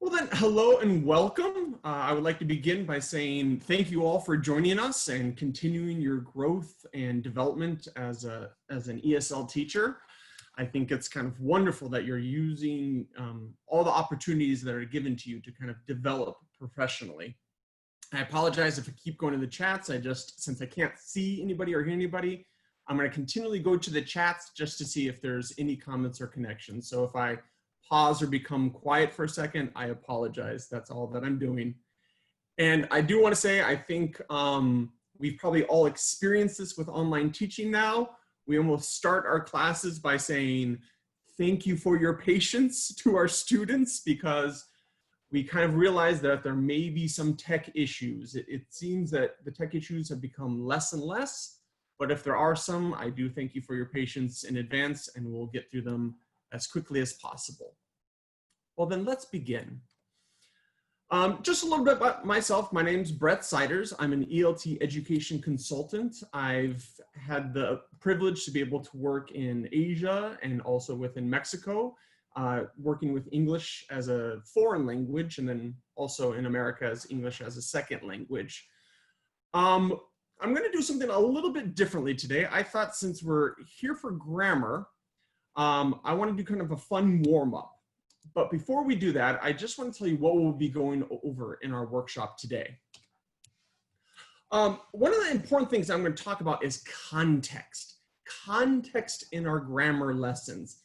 Well then, hello and welcome. I would like to begin by saying thank you all for joining us and continuing your growth and development as an ESL teacher. I think it's kind of wonderful that you're using all the opportunities that are given to you to kind of develop professionally. I apologize if I keep going to the chats. Since I can't see anybody or hear anybody, I'm going to continually go to the chats just to see if there's any comments or connections. So if I pause or become quiet for a second, I apologize. That's all that I'm doing. And I do want to say, I think we've probably all experienced this with online teaching now. We almost start our classes by saying, thank you for your patience to our students, because we kind of realize that there may be some tech issues. It seems that the tech issues have become less and less, but if there are some, I do thank you for your patience in advance, and we'll get through them as quickly as possible. Well, then let's begin. Just a little bit about myself. My name's Brett Siders. I'm an ELT education consultant. I've had the privilege to be able to work in Asia and also within Mexico, working with English as a foreign language, and then also in America as English as a second language. I'm going to do something a little bit differently today. I thought since we're here for grammar, I want to do kind of a fun warm-up. But before we do that, I just want to tell you what we'll be going over in our workshop today. One of the important things I'm going to talk about is context. Context in our grammar lessons.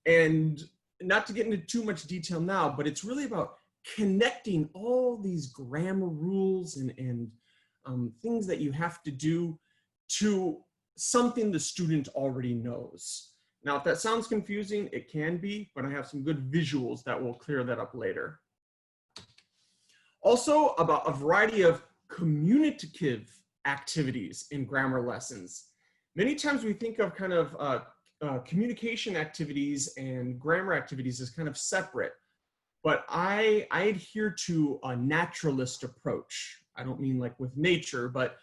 And not to get into too much detail now, but it's really about connecting all these grammar rules and things that you have to do to something the student already knows. Now, if that sounds confusing, it can be, but I have some good visuals that will clear that up later. Also, about a variety of communicative activities in grammar lessons. Many times we think of kind of communication activities and grammar activities as kind of separate, but I adhere to a naturalist approach. I don't mean like with nature, but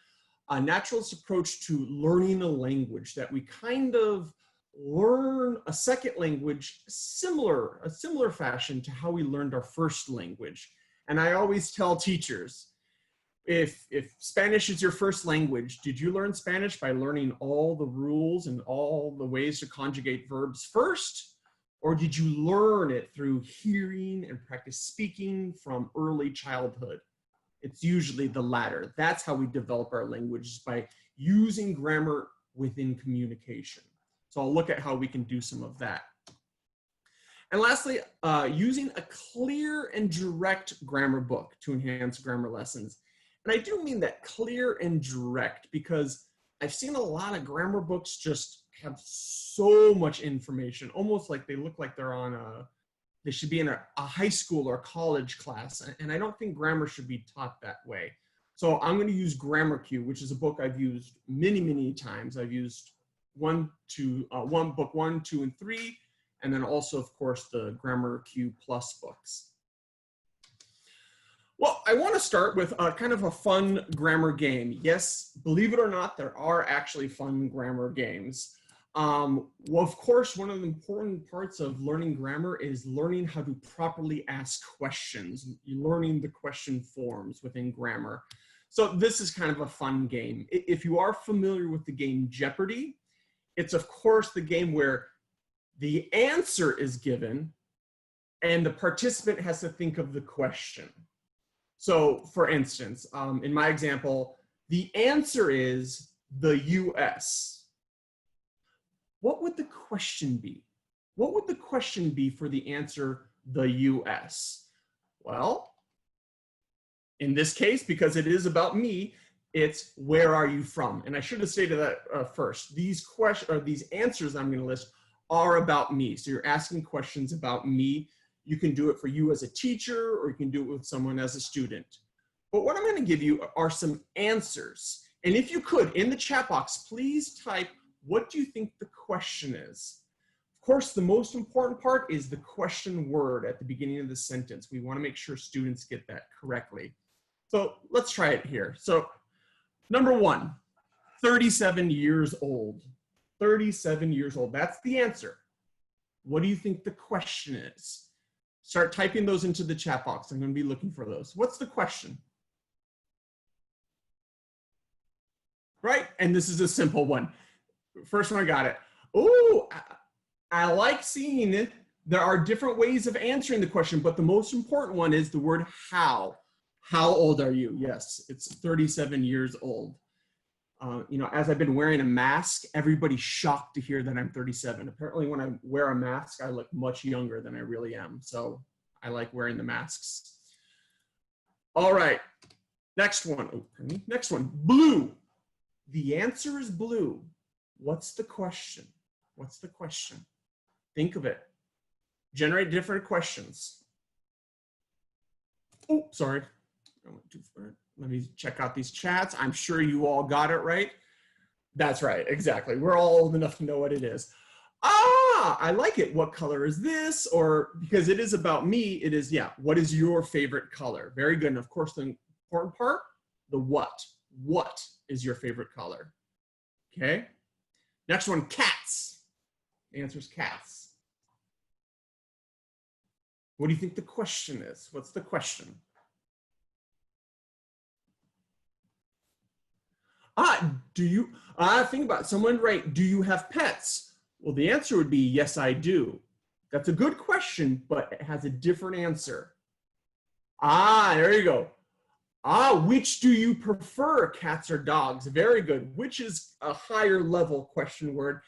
a naturalist approach to learning a language, that we kind of learn a second language a similar fashion to how we learned our first language. And I always tell teachers, if Spanish is your first language, did you learn Spanish by learning all the rules and all the ways to conjugate verbs first? Or did you learn it through hearing and practice speaking from early childhood? It's usually the latter. That's how we develop our languages, by using grammar within communication. So I'll look at how we can do some of that. And lastly, using a clear and direct grammar book to enhance grammar lessons. And I do mean that clear and direct, because I've seen a lot of grammar books just have so much information, almost like they look like they're on they should be in a high school or college class. And I don't think grammar should be taught that way. So I'm going to use Grammar Q, which is a book I've used many, many times. I've used book 1, 2, and 3, and then also, of course, the Grammar Q Plus books. Well, I want to start with kind of a fun grammar game. Yes, believe it or not, there are actually fun grammar games. Well, of course, one of the important parts of learning grammar is learning how to properly ask questions, learning the question forms within grammar. So this is kind of a fun game. If you are familiar with the game Jeopardy, it's of course the game where the answer is given and the participant has to think of the question. So for instance, in my example, the answer is the US. What would the question be? What would the question be for the answer, the US? Well, in this case, because it is about me, it's where are you from? And I should have stated that first. These answers I'm going to list are about me. So you're asking questions about me. You can do it for you as a teacher, or you can do it with someone as a student. But what I'm going to give you are some answers. And if you could, in the chat box, please type, what do you think the question is? Of course, the most important part is the question word at the beginning of the sentence. We want to make sure students get that correctly. So let's try it here. So number 1, 37 years old. 37 years old. That's the answer. What do you think the question is? Start typing those into the chat box. I'm going to be looking for those. What's the question? Right? And this is a simple one. First one, I got it. Oh, I like seeing it. There are different ways of answering the question, but the most important one is the word how. How old are you? Yes, it's 37 years old. You know, as I've been wearing a mask, everybody's shocked to hear that I'm 37. Apparently when I wear a mask, I look much younger than I really am. So I like wearing the masks. All right, next one. Oh, pardon me. Next one, blue. The answer is blue. What's the question? What's the question? Think of it. Generate different questions. Oh, sorry. I went too far. Let me check out these chats. I'm sure you all got it right. That's right, exactly. We're all old enough to know what it is. Ah, I like it. What color is this? Or because it is about me, it is, yeah, what is your favorite color? Very good. And of course, the important part, the what. What is your favorite color? Okay. Next one, cats. The answer is cats. What do you think the question is? What's the question? Think about it. Someone write, do you have pets? Well, the answer would be, yes, I do. That's a good question, but it has a different answer. There you go. Which do you prefer, cats or dogs? Very good. Which is a higher level question word.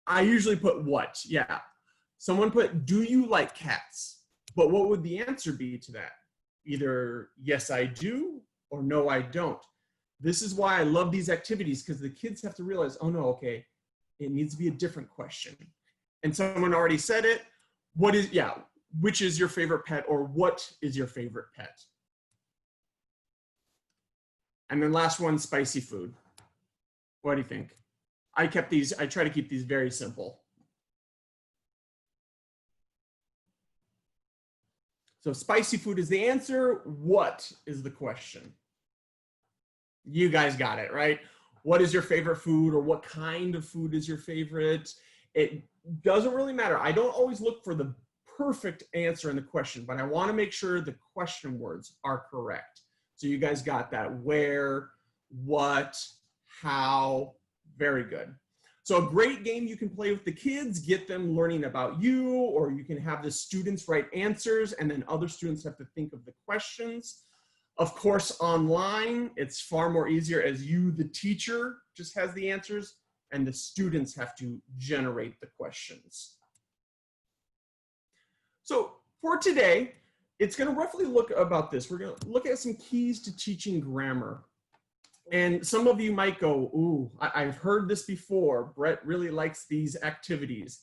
I usually put what, yeah. Someone put, do you like cats? But what would the answer be to that? Either yes, I do, or no, I don't. This is why I love these activities, because the kids have to realize, oh no, okay, it needs to be a different question. And someone already said it. What is, yeah, which is your favorite pet, or what is your favorite pet? And then last one, spicy food. What do you think? I try to keep these very simple. So spicy food is the answer. What is the question? You guys got it, right? What is your favorite food, or what kind of food is your favorite? It doesn't really matter. I don't always look for the perfect answer in the question, but I want to make sure the question words are correct. So you guys got that. Where, what, how, very good. So a great game you can play with the kids, get them learning about you, or you can have the students write answers and then other students have to think of the questions. Of course, online, it's far more easier as you, the teacher, just has the answers and the students have to generate the questions. So for today, it's going to roughly look about this. We're going to look at some keys to teaching grammar. And some of you might go, ooh, I've heard this before. Brett really likes these activities.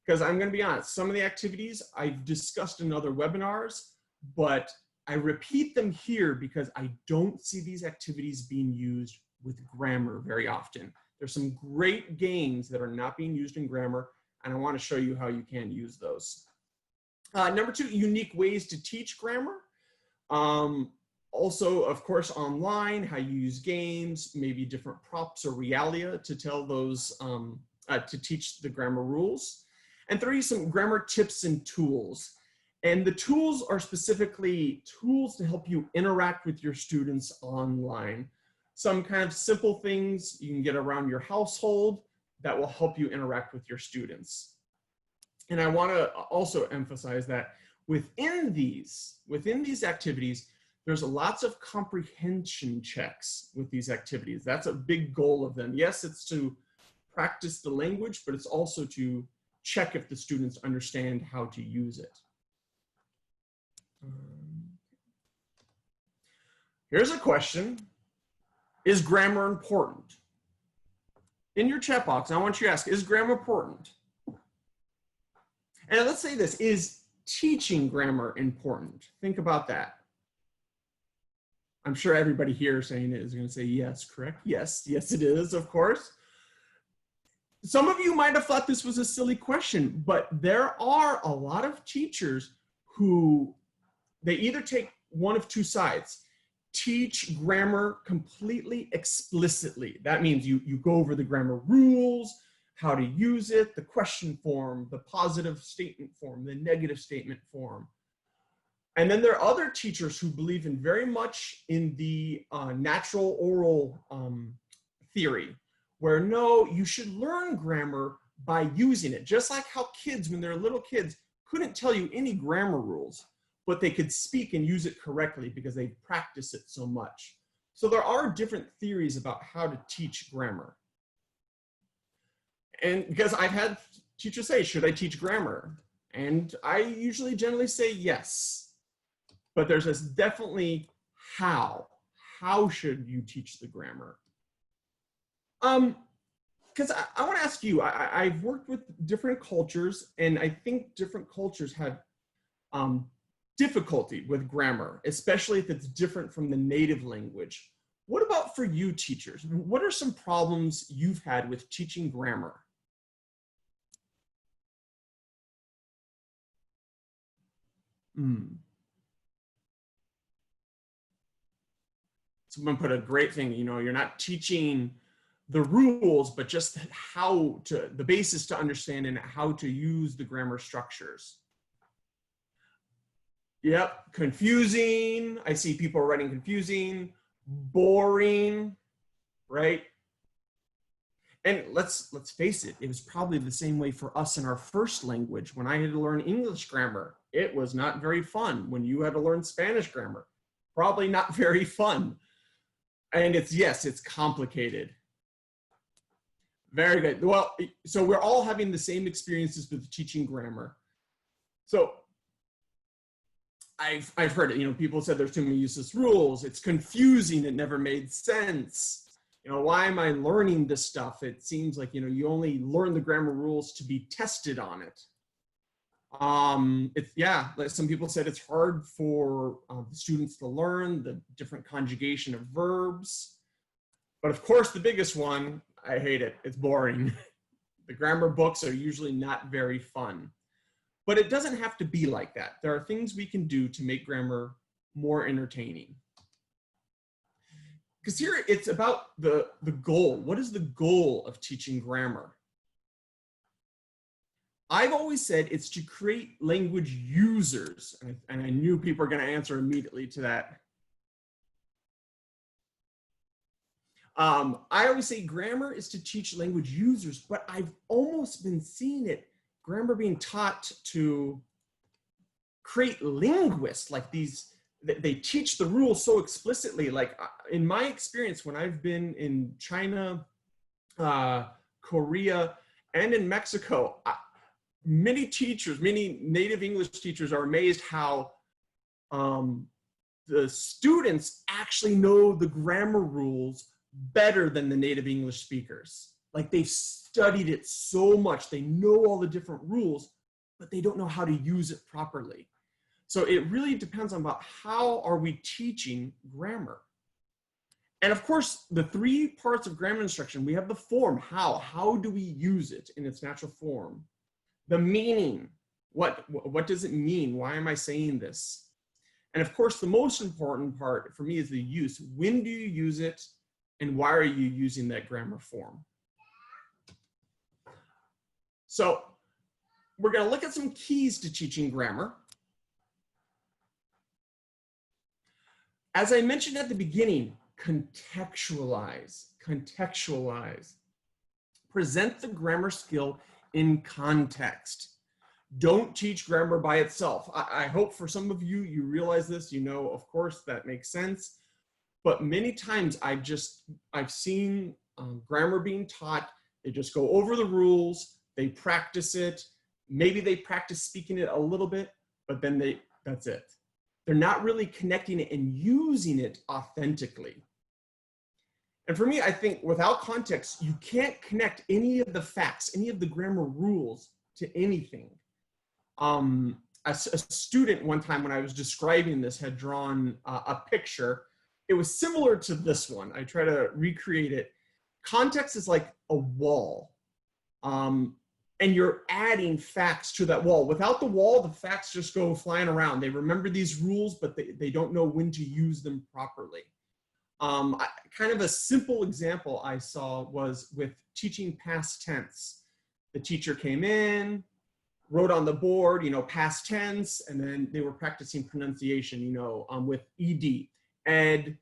Because I'm going to be honest, some of the activities I've discussed in other webinars, but I repeat them here because I don't see these activities being used with grammar very often. There's some great games that are not being used in grammar, and I want to show you how you can use those. Number 2, unique ways to teach grammar. Also, of course, online, how you use games, maybe different props or realia to tell those, to teach the grammar rules. And 3, some grammar tips and tools. And the tools are specifically tools to help you interact with your students online. Some kind of simple things you can get around your household that will help you interact with your students. And I want to also emphasize that within these activities, there's lots of comprehension checks with these activities. That's a big goal of them. Yes, it's to practice the language, but it's also to check if the students understand how to use it. Here's a question. Is grammar important? In your chat box, I want you to ask, is grammar important? And let's say this, is teaching grammar important? Think about that. I'm sure everybody here saying it is going to say yes, correct? Yes, yes it is, of course. Some of you might have thought this was a silly question, but there are a lot of teachers who, they either take one of two sides. Teach grammar completely explicitly. That means you go over the grammar rules, how to use it, the question form, the positive statement form, the negative statement form. And then there are other teachers who believe in very much in the natural oral theory, where no, you should learn grammar by using it. Just like how kids, when they're little kids, couldn't tell you any grammar rules, but they could speak and use it correctly because they practice it so much. So there are different theories about how to teach grammar. And because I've had teachers say, should I teach grammar? And I usually generally say yes. But there's this definitely how. How should you teach the grammar? Because I want to ask you, I've worked with different cultures, and I think different cultures have difficulty with grammar, especially if it's different from the native language. What about for you teachers? What are some problems you've had with teaching grammar? Someone put a great thing, you know, you're not teaching the rules, but just how to, the basis to understand and how to use the grammar structures. Yep, confusing. I see people writing confusing, boring, right? And let's face it, it was probably the same way for us in our first language. When I had to learn English grammar, it was not very fun. When you had to learn Spanish grammar, probably not very fun. And yes, it's complicated. Very good. Well, so we're all having the same experiences with teaching grammar. So I've heard it, you know, people said there's too many useless rules. It's confusing. It never made sense. You know, why am I learning this stuff? It seems like, you know, you only learn the grammar rules to be tested on it. Yeah, like some people said it's hard for the students to learn the different conjugation of verbs. But of course, the biggest one, I hate it, it's boring. The grammar books are usually not very fun. But it doesn't have to be like that. There are things we can do to make grammar more entertaining. Because here it's about the goal. What is the goal of teaching grammar? I've always said it's to create language users. And I knew people were going to answer immediately to that. I always say grammar is to teach language users, but I've almost been seeing it, grammar being taught to create linguists, like these, they teach the rules so explicitly. Like in my experience, when I've been in China, Korea, and in Mexico, many teachers, many native English teachers are amazed how the students actually know the grammar rules better than the native English speakers. Like they've studied it so much, they know all the different rules, but they don't know how to use it properly. So it really depends on about how are we teaching grammar. And of course, the three parts of grammar instruction, we have the form, how do we use it in its natural form? The meaning, what does it mean? Why am I saying this? And of course, the most important part for me is the use. When do you use it? And why are you using that grammar form? So we're going to look at some keys to teaching grammar. As I mentioned at the beginning, contextualize. Present the grammar skill in context. Don't teach grammar by itself. I hope for some of you, you realize this, you know, of course, that makes sense. But many times I've seen grammar being taught, they just go over the rules, they practice it, maybe they practice speaking it a little bit, but then that's it. They're not really connecting it and using it authentically. And for me, I think without context, you can't connect any of the facts, any of the grammar rules to anything. A student one time when I was describing this had drawn a picture. It was similar to this one. I try to recreate it. Context is like a wall. And you're adding facts to that wall. Without the wall, the facts just go flying around. They remember these rules, but they don't know when to use them properly. Kind of a simple example I saw was with teaching past tense. The teacher came in, wrote on the board, past tense, and then they were practicing pronunciation, with ed, ed,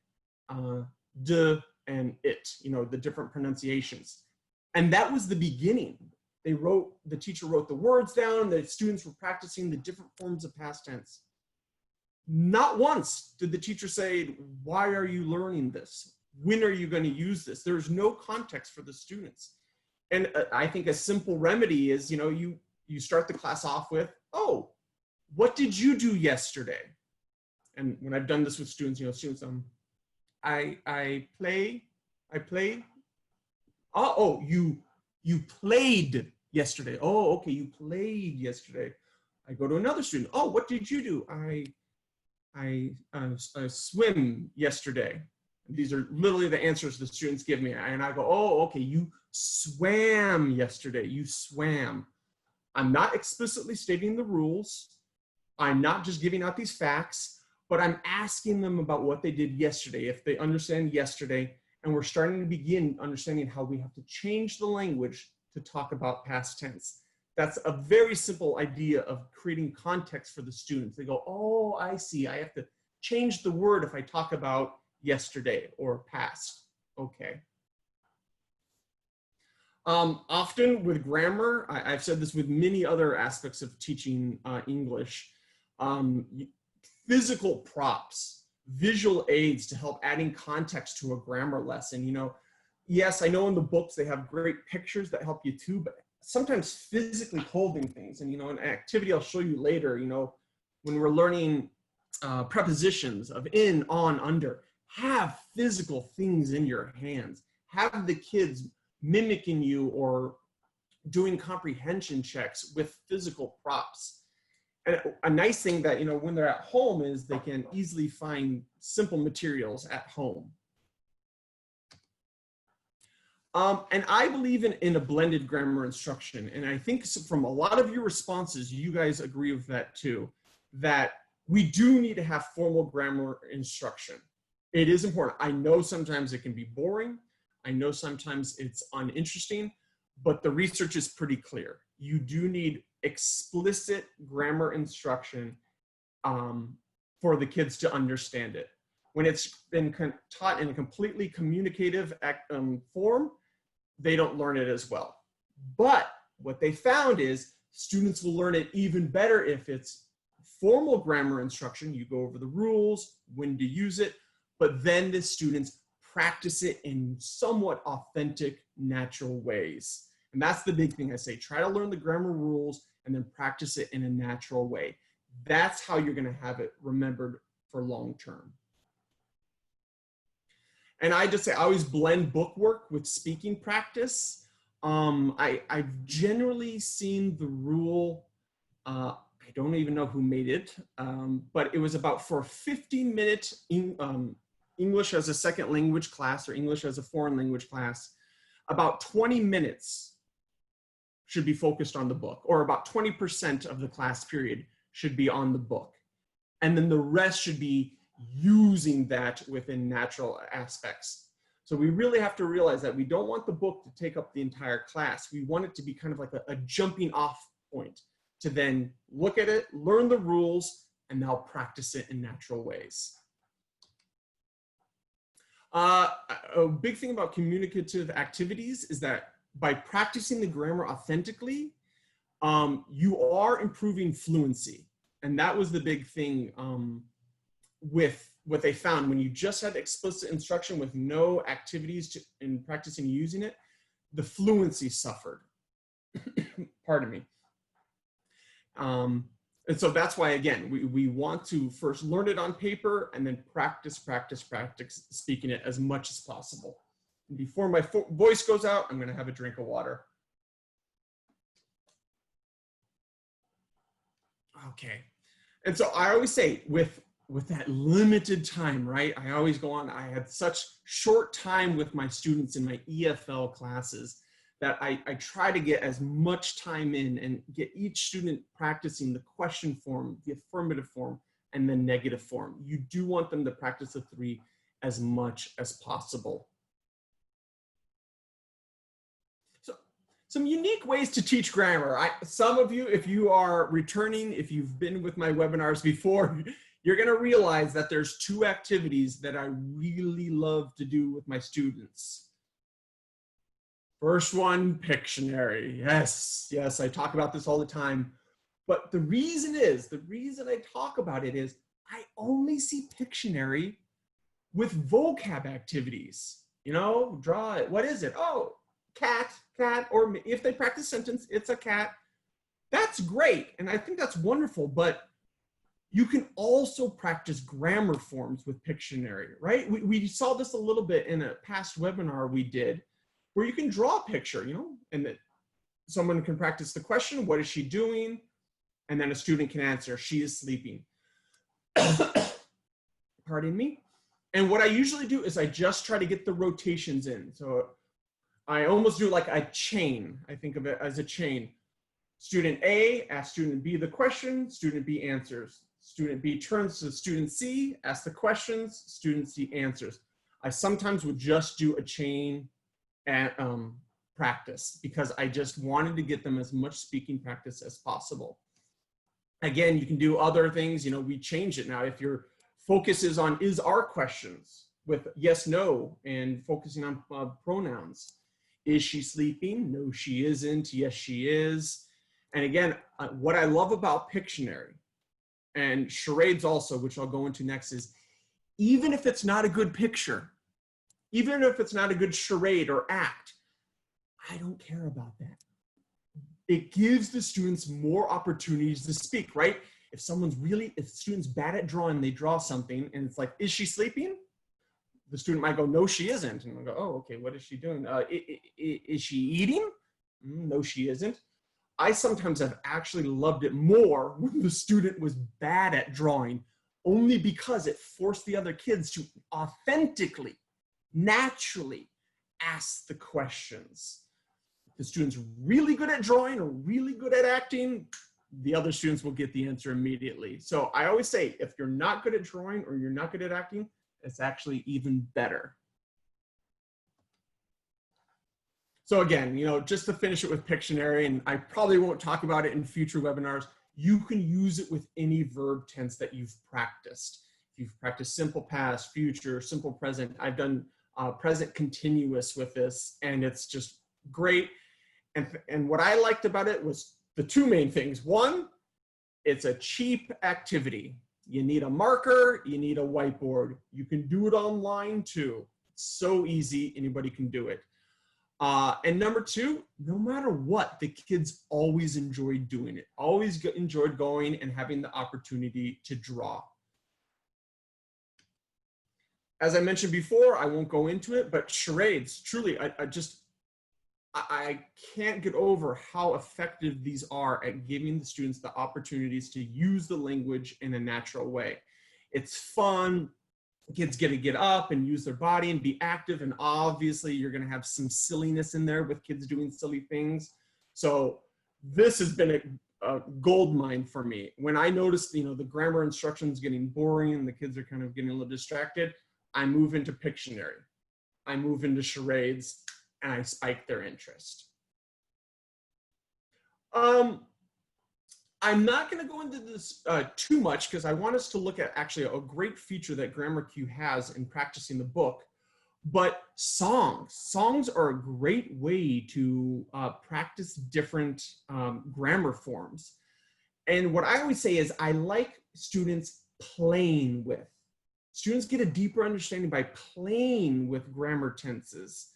de, and it, the different pronunciations. And that was the beginning. The teacher wrote the words down, the students were practicing the different forms of past tense. Not once did the teacher say, why are you learning this? When are you going to use this? There's no context for the students. And I think a simple remedy is, you start the class off with, oh, what did you do yesterday? And when I've done this with students, students, I play. Oh, you played yesterday. Oh, okay, you played yesterday. I go to another student. Oh, what did you do? I swim yesterday. These are literally the answers the students give me. And I go, oh, okay, you swam yesterday. You swam. I'm not explicitly stating the rules. I'm not just giving out these facts, but I'm asking them about what they did yesterday, if they understand yesterday. And we're starting to begin understanding how we have to change the language to talk about past tense. That's a very simple idea of creating context for the students. They go, oh, I see. I have to change the word if I talk about yesterday or past. Okay. Often with grammar, I've said this with many other aspects of teaching English, physical props, visual aids to help adding context to a grammar lesson. Yes, I know in the books they have great pictures that help you too, but sometimes physically holding things, and an activity I'll show you later, when we're learning prepositions of in, on, under, have physical things in your hands. Have the kids mimicking you or doing comprehension checks with physical props. And a nice thing that, when they're at home is they can easily find simple materials at home. And I believe in a blended grammar instruction. And I think from a lot of your responses, you guys agree with that too, that we do need to have formal grammar instruction. It is important. I know sometimes it can be boring. I know sometimes it's uninteresting, but the research is pretty clear. You do need explicit grammar instruction for the kids to understand it. When it's been taught in a completely communicative form, they don't learn it as well. But what they found is students will learn it even better if it's formal grammar instruction. You go over the rules, when to use it, but then the students practice it in somewhat authentic, natural ways. And that's the big thing I say, try to learn the grammar rules and then practice it in a natural way. That's how you're gonna have it remembered for long term. And I just say, I always blend book work with speaking practice. I've generally seen the rule, I don't even know who made it, but it was about for a 15-minute English as a second language class or English as a foreign language class, about 20 minutes should be focused on the book, or about 20% of the class period should be on the book. And then the rest should be using that within natural aspects. So we really have to realize that we don't want the book to take up the entire class. We want it to be kind of like a jumping off point to then look at it, learn the rules, and now practice it in natural ways. A big thing about communicative activities is that by practicing the grammar authentically, you are improving fluency. And that was the big thing with what they found. When you just had explicit instruction with no activities in practicing using it, the fluency suffered. Pardon me. And so that's why, again, we want to first learn it on paper and then practice speaking it as much as possible. And before my voice goes out, I'm gonna have a drink of water. Okay. And so I always say with that limited time, right? I always go on, I had such short time with my students in my EFL classes that I try to get as much time in and get each student practicing the question form, the affirmative form, and the negative form. You do want them to practice the three as much as possible. Some unique ways to teach grammar. Some of you, if you are returning, if you've been with my webinars before, you're going to realize that there's two activities that I really love to do with my students. First one, Pictionary. Yes, I talk about this all the time. But the reason I talk about it is I only see Pictionary with vocab activities. You know, draw it. What is it? Oh, cat, or if they practice sentence, it's a cat. That's great. And I think that's wonderful. But you can also practice grammar forms with Pictionary, right? We saw this a little bit in a past webinar we did, where you can draw a picture, you know, and that someone can practice the question, what is she doing? And then a student can answer, she is sleeping. Pardon me. And what I usually do is I just try to get the rotations in. So I almost do like a chain. I think of it as a chain. Student A asks student B the question, student B answers. Student B turns to student C, asks the questions, student C answers. I sometimes would just do a chain at practice because I just wanted to get them as much speaking practice as possible. Again, you can do other things. You know, we change it now. If your focus is on are questions with yes, no, and focusing on pronouns. Is she sleeping? No, she isn't. Yes, she is. And again, what I love about Pictionary and charades also, which I'll go into next, is even if it's not a good picture, even if it's not a good charade or act, I don't care about that. It gives the students more opportunities to speak, right? If student's bad at drawing, they draw something and it's like, is she sleeping? The student might go, no, she isn't. And I'll go, oh, okay, what is she doing? Is she eating? No, she isn't. I sometimes have actually loved it more when the student was bad at drawing, only because it forced the other kids to authentically, naturally ask the questions. If the student's really good at drawing or really good at acting, the other students will get the answer immediately. So I always say, if you're not good at drawing or you're not good at acting, it's actually even better. So again, you know, just to finish it with Pictionary, and I probably won't talk about it in future webinars, you can use it with any verb tense that you've practiced. If you've practiced simple past, future, simple present, I've done present continuous with this, and it's just great. And what I liked about it was the two main things. One, it's a cheap activity. You need a marker, you need a whiteboard. You can do it online too. It's so easy, anybody can do it. And number two, no matter what, the kids always enjoyed doing it, always enjoyed going and having the opportunity to draw. As I mentioned before, I won't go into it, but charades, truly, I can't get over how effective these are at giving the students the opportunities to use the language in a natural way. It's fun. Kids get to get up and use their body and be active. And obviously you're going to have some silliness in there with kids doing silly things. So this has been a gold mine for me. When I noticed, you know, the grammar instructions getting boring and the kids are kind of getting a little distracted, I move into Pictionary. I move into charades and I spike their interest. I'm not going to go into this too much because I want us to look at actually a great feature that Grammar Q has in practicing the book. But songs are a great way to practice different grammar forms. And what I always say is I like students playing with. Students get a deeper understanding by playing with grammar tenses.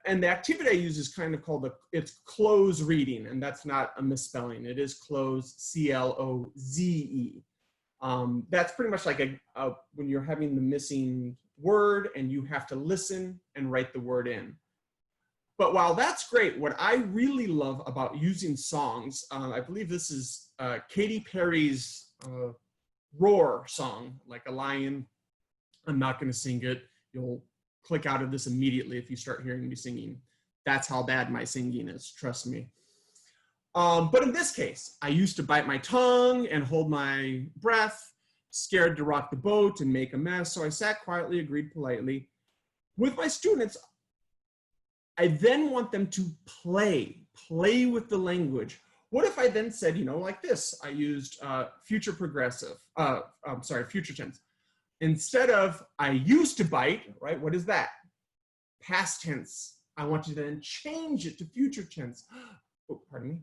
And the activity I use is kind of called it's cloze reading, and that's not a misspelling. It is cloze, C-L-O-Z-E. That's pretty much like when you're having the missing word and you have to listen and write the word in. But while that's great, what I really love about using songs, I believe this is Katy Perry's Roar song, like a lion. I'm not going to sing it. You'll click out of this immediately if you start hearing me singing. That's how bad my singing is, trust me. But in this case, I used to bite my tongue and hold my breath, scared to rock the boat and make a mess. So I sat quietly, agreed politely. With my students, I then want them to play with the language. What if I then said, like this, I used future tense. Instead of I used to bite, right? What is that? Past tense. I want you to then change it to future tense. Oh, pardon me.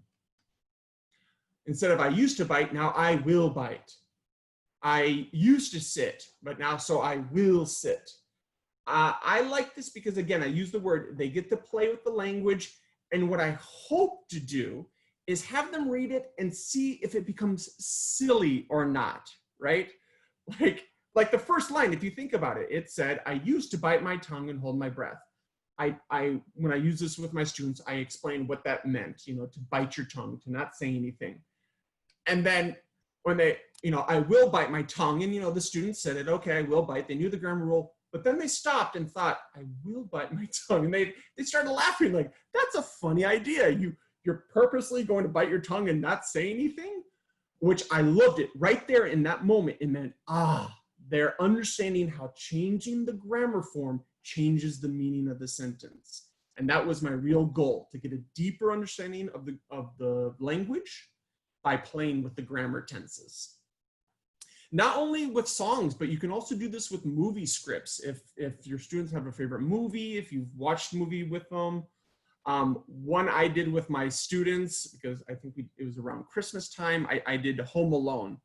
Instead of I used to bite, now I will bite. I used to sit, but now so I will sit. I like this because, again, I use the word, they get to play with the language. And what I hope to do is have them read it and see if it becomes silly or not, right? Like the first line, if you think about it, it said, I used to bite my tongue and hold my breath. When I use this with my students, I explain what that meant, to bite your tongue, to not say anything. And then when they, I will bite my tongue, and the students said it, okay, I will bite. They knew the grammar rule, but then they stopped and thought, I will bite my tongue. And they started laughing like, that's a funny idea. You're purposely going to bite your tongue and not say anything, which I loved it. Right there in that moment, it meant, they're understanding how changing the grammar form changes the meaning of the sentence. And that was my real goal, to get a deeper understanding of the language by playing with the grammar tenses. Not only with songs, but you can also do this with movie scripts. If your students have a favorite movie, if you've watched a movie with them. One I did with my students, because I think it was around Christmas time, I did Home Alone.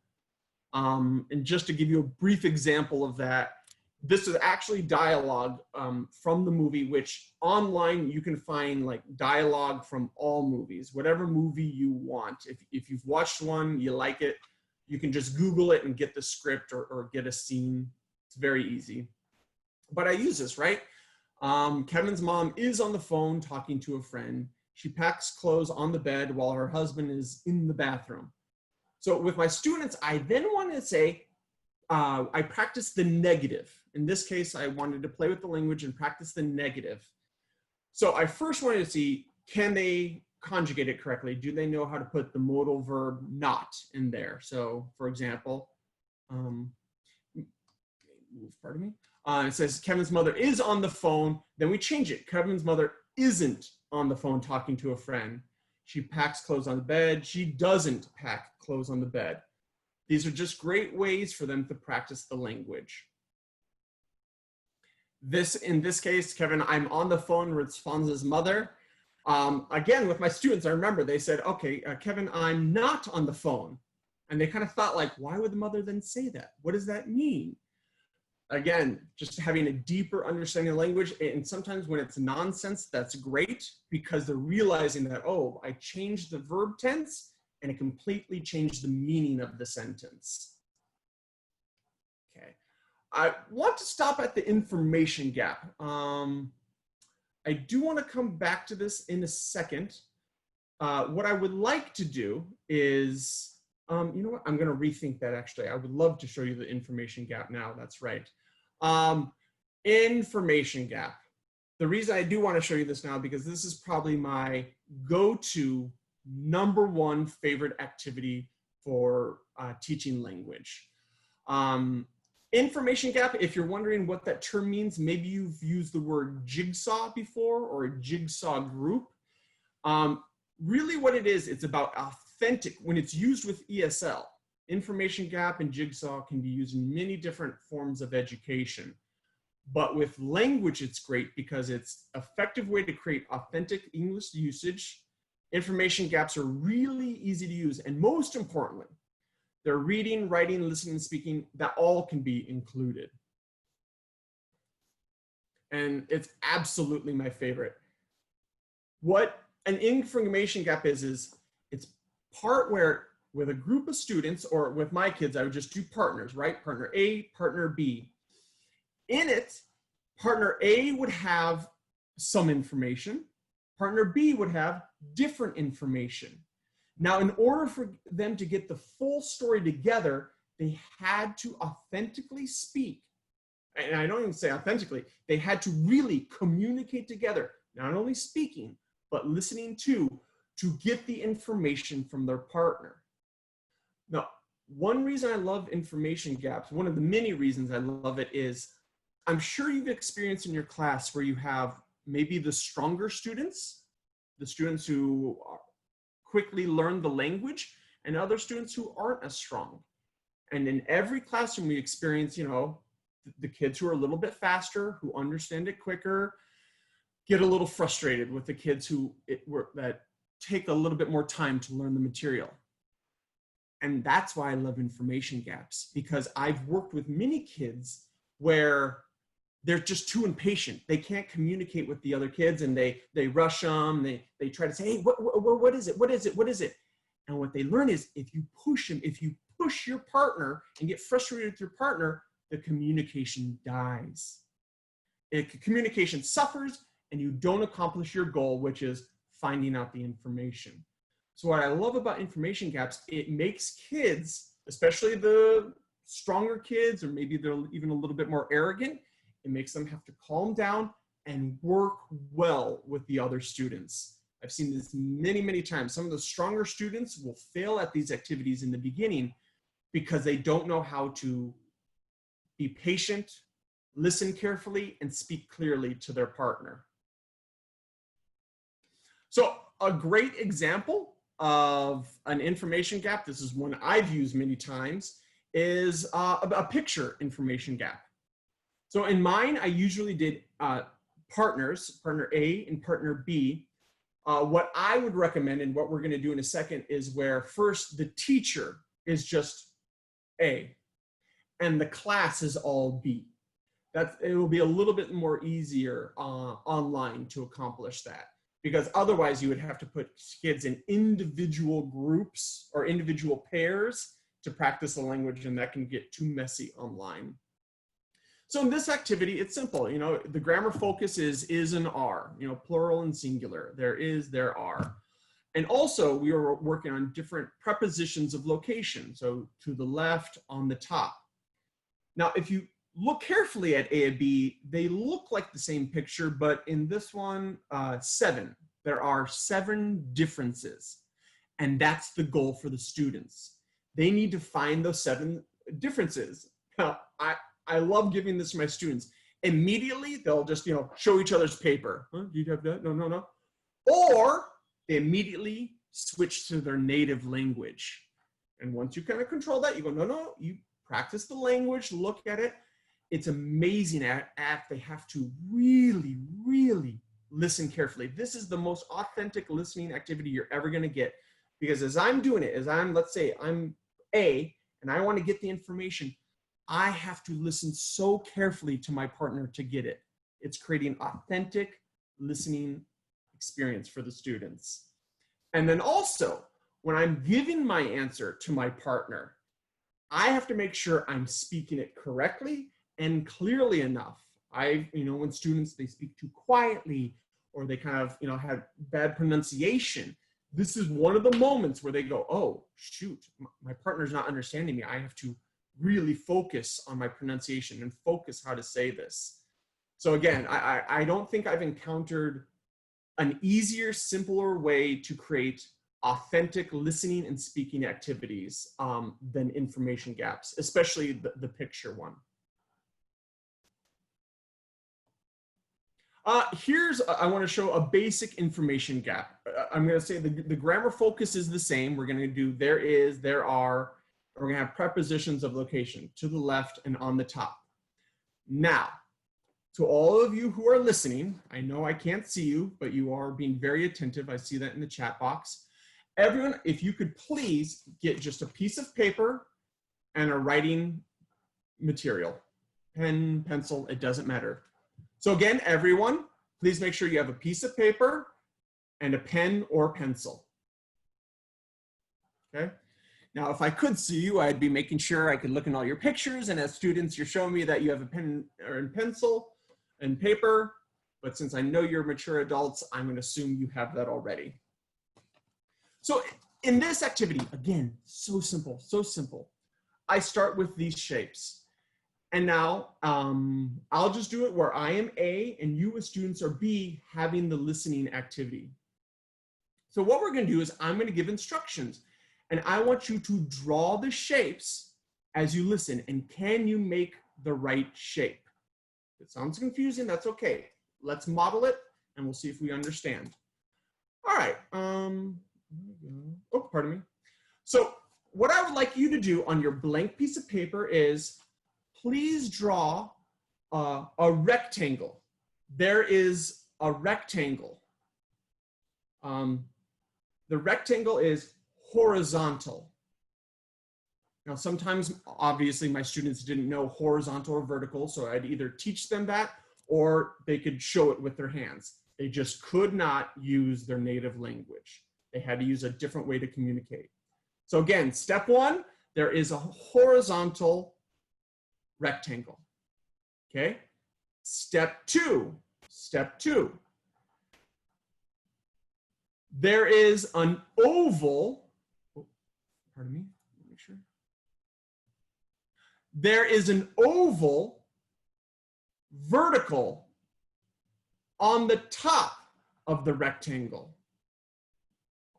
And just to give you a brief example of that, this is actually dialogue from the movie, which online you can find like dialogue from all movies, whatever movie you want. If you've watched one, you like it, you can just Google it and get the script or get a scene. It's very easy. But I use this, right? Kevin's mom is on the phone talking to a friend. She packs clothes on the bed while her husband is in the bathroom. So with my students, I then want to say, I practice the negative. In this case, I wanted to play with the language and practice the negative. So I first wanted to see, can they conjugate it correctly? Do they know how to put the modal verb not in there? So for example, pardon me. It says Kevin's mother is on the phone. Then we change it. Kevin's mother isn't on the phone talking to a friend. She packs clothes on the bed. She doesn't pack clothes on the bed. These are just great ways for them to practice the language. In this case, Kevin, I'm on the phone, responds his mother. Again, with my students, I remember they said, okay, Kevin, I'm not on the phone. And they kind of thought like, why would the mother then say that? What does that mean? Again, just having a deeper understanding of language. And sometimes when it's nonsense, that's great because they're realizing that, oh, I changed the verb tense and it completely changed the meaning of the sentence. Okay. I want to stop at the information gap. I do want to come back to this in a second. What I would like to do is, you know what, I'm going to rethink that actually. I would love to show you the information gap now, that's right. Information gap. The reason I do want to show you this now, because this is probably my go-to #1 favorite activity for teaching language. Information gap, if you're wondering what that term means, maybe you've used the word jigsaw before or a jigsaw group. Really what it is, it's about authentic, when it's used with ESL. Information gap and jigsaw can be used in many different forms of education. But with language, it's great because it's an effective way to create authentic English usage. Information gaps are really easy to use. And most importantly, they're reading, writing, listening, and speaking, that all can be included. And it's absolutely my favorite. What an information gap is it's part where with a group of students, or with my kids, I would just do partners, right? Partner A, partner B. In it, partner A would have some information. Partner B would have different information. Now, in order for them to get the full story together, they had to authentically speak. And I don't even say authentically, they had to really communicate together, not only speaking, but listening to get the information from their partner. Now, one reason I love information gaps, one of the many reasons I love it is, I'm sure you've experienced in your class where you have maybe the stronger students, the students who quickly learn the language, and other students who aren't as strong. And in every classroom we experience, you know, the kids who are a little bit faster, who understand it quicker, get a little frustrated with the kids that take a little bit more time to learn the material. And that's why I love information gaps, because I've worked with many kids where they're just too impatient. They can't communicate with the other kids, and they rush them. They try to say, hey, what is it? What is it? What is it? And what they learn is if you push them, if you push your partner and get frustrated with your partner, the communication dies. Communication suffers, and you don't accomplish your goal, which is finding out the information. So what I love about information gaps, it makes kids, especially the stronger kids, or maybe they're even a little bit more arrogant, it makes them have to calm down and work well with the other students. I've seen this many, many times. Some of the stronger students will fail at these activities in the beginning because they don't know how to be patient, listen carefully, and speak clearly to their partner. So a great example of an information gap, this is one I've used many times, is a picture information gap. So in mine, I usually did partners, partner A and partner B. What I would recommend, and what we're going to do in a second, is where first the teacher is just A and the class is all B. It will be a little bit more easier online to accomplish that, because otherwise you would have to put kids in individual groups or individual pairs to practice the language, and that can get too messy online. So in this activity, it's simple. You know, the grammar focus is and are, you know, plural and singular. There is, there are. And also we are working on different prepositions of location. So to the left, on the top. Now, if you look carefully at A and B, they look like the same picture, but in this one, 7, there are 7 differences. And that's the goal for the students. They need to find those 7 differences. Now, I love giving this to my students. Immediately, they'll just, you know, show each other's paper. Huh? Do you have that? No, no, no. Or they immediately switch to their native language. And once you kind of control that, you go, no, no, you practice the language, look at it. It's amazing they have to really, really listen carefully. This is the most authentic listening activity you're ever going to get. Because as I'm doing it, let's say I'm A, and I want to get the information, I have to listen so carefully to my partner to get it. It's creating authentic listening experience for the students. And then also, when I'm giving my answer to my partner, I have to make sure I'm speaking it correctly and clearly enough. When students, they speak too quietly, or they kind of, have bad pronunciation, this is one of the moments where they go, oh, shoot, my partner's not understanding me. I have to really focus on my pronunciation and focus how to say this. So again, I don't think I've encountered an easier, simpler way to create authentic listening and speaking activities than information gaps, especially the picture one. I want to show a basic information gap. I'm going to say the grammar focus is the same. We're going to do there is, there are, and we're going to have prepositions of location to the left and on the top. Now, to all of you who are listening, I know I can't see you, but you are being very attentive. I see that in the chat box. Everyone, if you could please get just a piece of paper and a writing material, pen, pencil, it doesn't matter. So again, everyone, please make sure you have a piece of paper and a pen or pencil. Okay. Now, if I could see you, I'd be making sure I could look in all your pictures. And as students, you're showing me that you have a pen or a pencil and paper. But since I know you're mature adults, I'm going to assume you have that already. So in this activity, again, so simple, so simple. I start with these shapes. And now I'll just do it where I am A and you as students are B, having the listening activity. So what we're going to do is I'm going to give instructions. And I want you to draw the shapes as you listen. And can you make the right shape? If it sounds confusing, that's okay. Let's model it and we'll see if we understand. All right. Oh, pardon me. So what I would like you to do on your blank piece of paper is please draw a rectangle. There is a rectangle. The rectangle is horizontal. Now, sometimes, obviously, my students didn't know horizontal or vertical, so I'd either teach them that or they could show it with their hands. They just could not use their native language. They had to use a different way to communicate. So again, step one, there is a horizontal rectangle. Okay? Step two. There is an oval, oh, pardon me, make sure. There is an oval vertical on the top of the rectangle.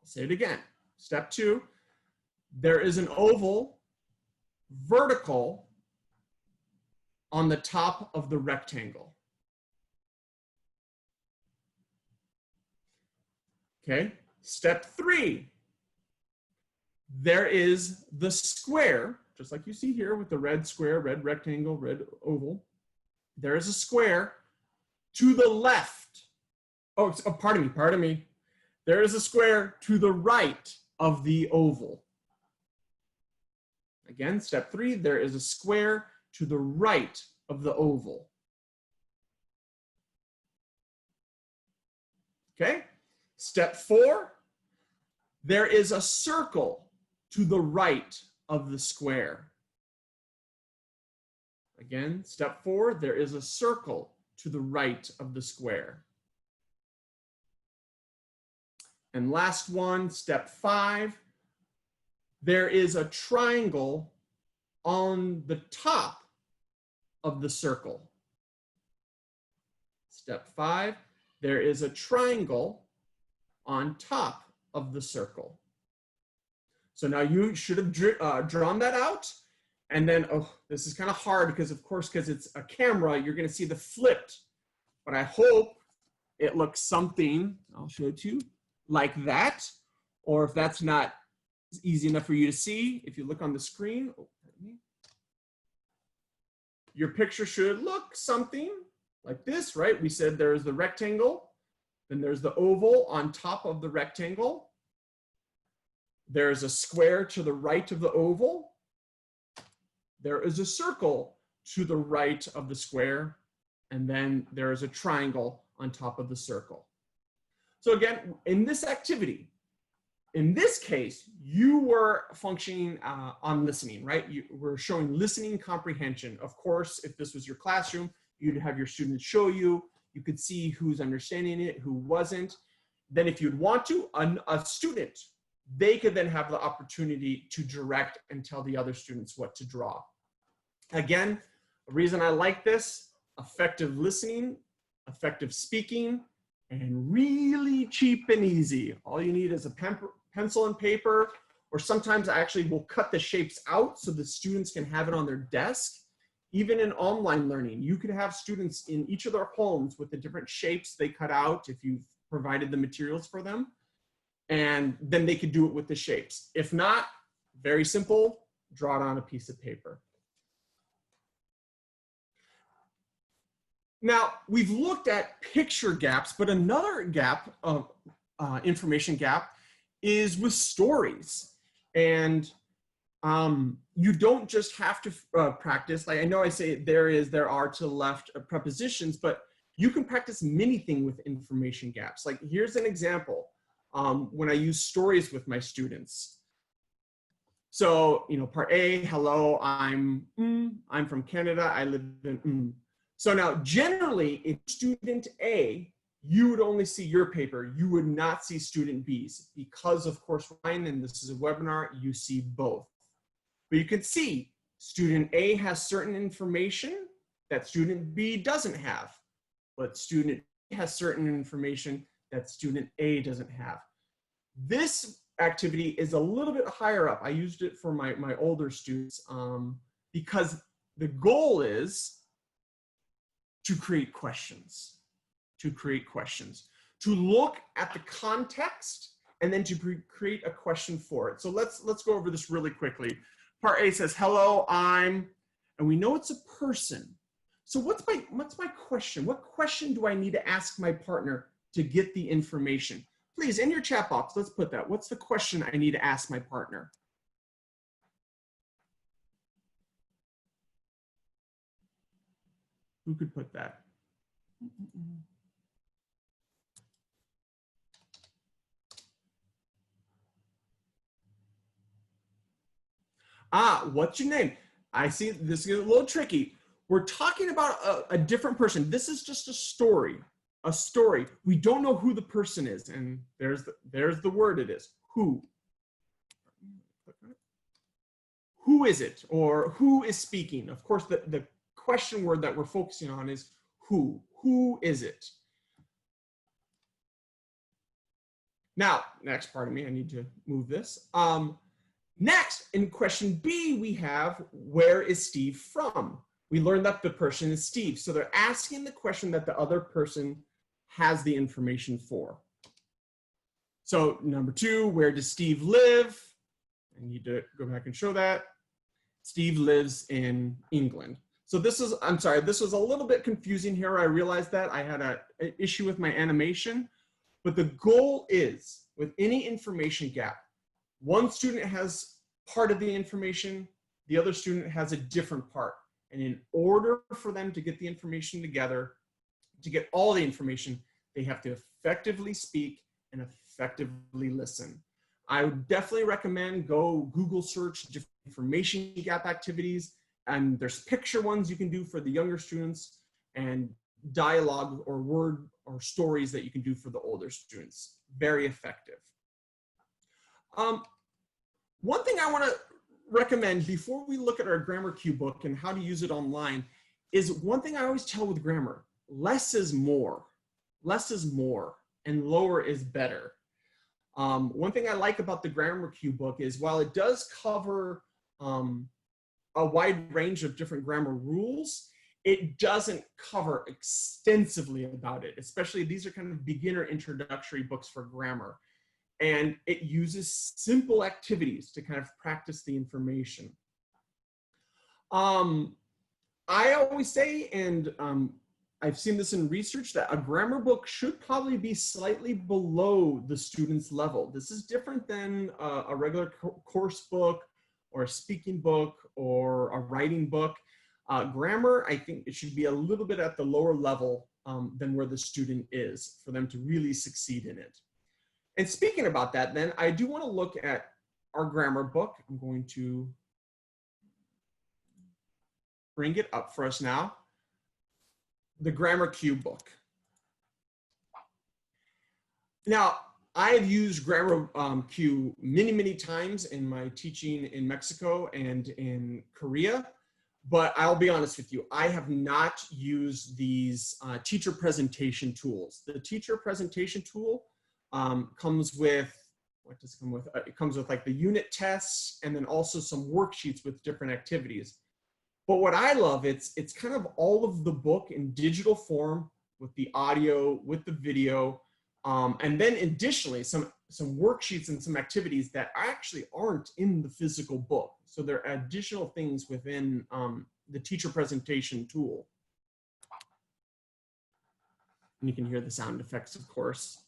I'll say it again. Step two, there is an oval vertical on the top of the rectangle. Okay, step three, there is the square, just like you see here with the red square, red rectangle, red oval. There is a square to the left. Oh, pardon me. There is a square to the right of the oval. Again, step three, there is a square to the right of the oval. Okay? Step four, there is a circle to the right of the square. Again, step four, there is a circle to the right of the square. And last one, step five, there is a triangle on the top of the circle. Step five, there is a triangle on top of the circle. So now you should have drawn that out. And then, oh, this is kind of hard because, of course, because it's a camera, you're going to see the flipped. But I hope it looks something, I'll show it to you, like that. Or if that's not easy enough for you to see, if you look on the screen, oh, pardon me, your picture should look something like this, right? We said there's the rectangle, then there's the oval on top of the rectangle. There's a square to the right of the oval. There is a circle to the right of the square, and then there is a triangle on top of the circle. So again, in this activity, in this case, you were functioning on listening, right? You were showing listening comprehension. Of course, if this was your classroom, you'd have your students show you. You could see who's understanding it, who wasn't. Then if you'd want to, a student, they could then have the opportunity to direct and tell the other students what to draw. Again, the reason I like this, effective listening, effective speaking, and really cheap and easy. All you need is a pencil and paper, or sometimes I actually will cut the shapes out so the students can have it on their desk. Even in online learning, you could have students in each of their homes with the different shapes they cut out if you've provided the materials for them. And then they could do it with the shapes. If not, very simple, draw it on a piece of paper. Now, we've looked at picture gaps, but another gap of information gap is with stories. And you don't just have to practice, like I know I say there are to the left prepositions, but you can practice anything with information gaps. Like here's an example. When I use stories with my students. So, you know, part A, hello, I'm from Canada, I live in So now generally in student A, you would only see your paper, you would not see student B's because of course, Ryan, and this is a webinar, you see both. But you can see student A has certain information that student B doesn't have, but student B has certain information that student A doesn't have. This activity is a little bit higher up. I used it for my older students because the goal is to create questions, to create questions, to look at the context and then to create a question for it. So let's go over this really quickly. Part A says, hello, I'm, and we know it's a person. So what's my question? What question do I need to ask my partner to get the information? Please, in your chat box, let's put that. What's the question I need to ask my partner? Who could put that? What's your name? I see this is a little tricky. We're talking about a different person. This is just a story. A story. We don't know who the person is, and there's the word it is. Who? Who is it, or who is speaking? Of course, the question word that we're focusing on is who. Who is it? Now, next, pardon me, I need to move this. Next, in question B, we have, where is Steve from? We learned that the person is Steve. So they're asking the question that the other person has the information for. So number 2, where does Steve live? I need to go back and show that. Steve lives in England. So this is, I'm sorry, this was a little bit confusing here. I realized that I had an issue with my animation, but the goal is, with any information gap, one student has part of the information, the other student has a different part. And in order for them to get the information together, to get all the information, they have to effectively speak and effectively listen. I would definitely recommend go Google search different information gap activities, and there's picture ones you can do for the younger students, and dialogue or word or stories that you can do for the older students. Very effective. One thing I want to recommend before we look at our grammar cue book and how to use it online is one thing I always tell with grammar: less is more. Less is more, and lower is better. One thing I like about the grammar cue book is, while it does cover a wide range of different grammar rules, it doesn't cover extensively about it. Especially, these are kind of beginner introductory books for grammar. And it uses simple activities to kind of practice the information. I always say, and I've seen this in research, that a grammar book should probably be slightly below the student's level. This is different than a regular course book or a speaking book or a writing book. Grammar, I think it should be a little bit at the lower level than where the student is for them to really succeed in it. And speaking about that, then, I do want to look at our grammar book. I'm going to bring it up for us now. The grammar cue book. Now, I have used grammar cue many, many times in my teaching in Mexico and in Korea, but I'll be honest with you, I have not used these teacher presentation tools. The teacher presentation tool comes with, what does it come with? It comes with like the unit tests and then also some worksheets with different activities. But what I love, it's kind of all of the book in digital form with the audio, with the video, and then additionally some worksheets and some activities that actually aren't in the physical book. So there are additional things within the teacher presentation tool. And you can hear the sound effects, of course.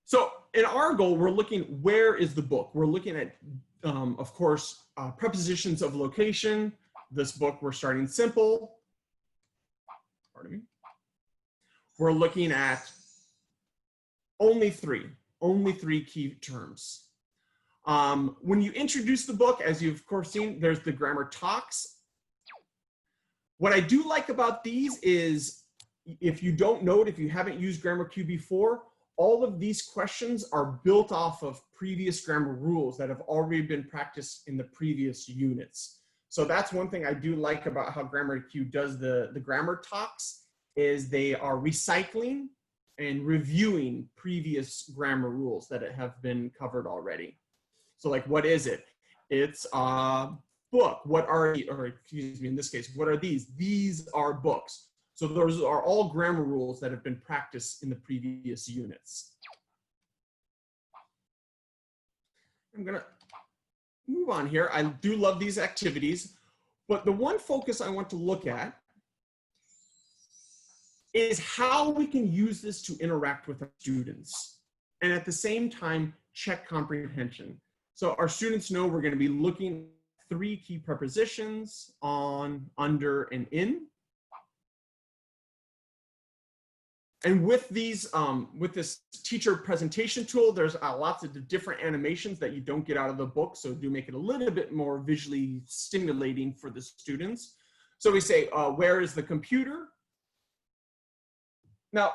So in our goal, we're looking, where is the book? We're looking at, of course, prepositions of location. This book, we're starting simple. Pardon me. We're looking at only three key terms. When you introduce the book, as you've of course seen, there's the grammar talks. What I do like about these is, if you don't know it, if you haven't used grammar cue before, all of these questions are built off of previous grammar rules that have already been practiced in the previous units. So that's one thing I do like about how grammar cue does the grammar talks, is they are recycling and reviewing previous grammar rules that have been covered already. So like, what is it? It's a book. What are, or excuse me, in this case, what are these? These are books. So those are all grammar rules that have been practiced in the previous units. I'm gonna move on here. I do love these activities, but the one focus I want to look at is how we can use this to interact with our students and at the same time check comprehension. So our students know we're going to be looking at 3 key prepositions: on, under, and in. And with these, with this teacher presentation tool, there's lots of different animations that you don't get out of the book, so do make it a little bit more visually stimulating for the students. So we say, where is the computer? Now,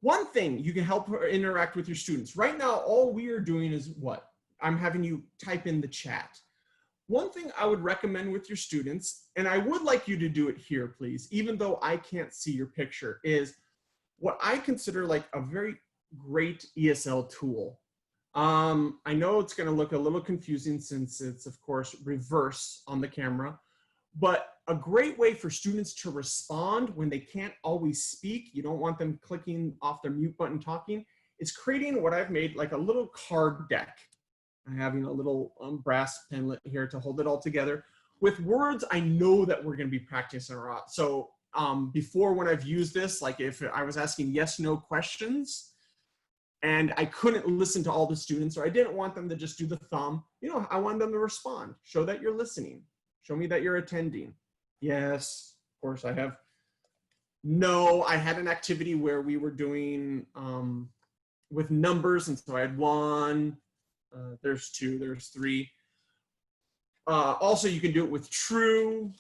one thing you can help interact with your students. Right now, all we are doing is what? I'm having you type in the chat. One thing I would recommend with your students, and I would like you to do it here, please, even though I can't see your picture, is what I consider like a very great ESL tool. I know it's going to look a little confusing since it's, of course, reverse on the camera, but a great way for students to respond when they can't always speak, you don't want them clicking off their mute button talking, is creating what I've made like a little card deck. I'm having a little brass penlet here to hold it all together with words I know that we're going to be practicing a lot. So before, when I've used this, like if I was asking yes, no questions and I couldn't listen to all the students, or I didn't want them to just do the thumb, you know, I wanted them to respond. Show that you're listening. Show me that you're attending. Yes, of course I have. No, I had an activity where we were doing with numbers, and so I had 1, there's 2, there's 3. Also, you can do it with true,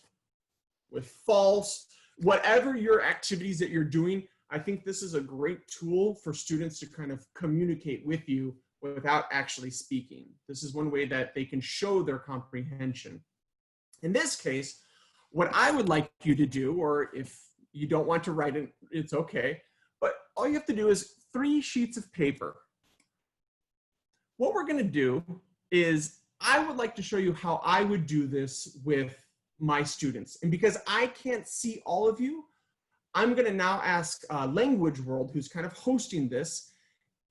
with false. Whatever your activities that you're doing, I think this is a great tool for students to kind of communicate with you without actually speaking. This is one way that they can show their comprehension. In this case, what I would like you to do, or if you don't want to write it, it's okay, but all you have to do is 3 sheets of paper. What we're going to do is I would like to show you how I would do this with my students. And because I can't see all of you, I'm going to now ask Language World, who's kind of hosting this.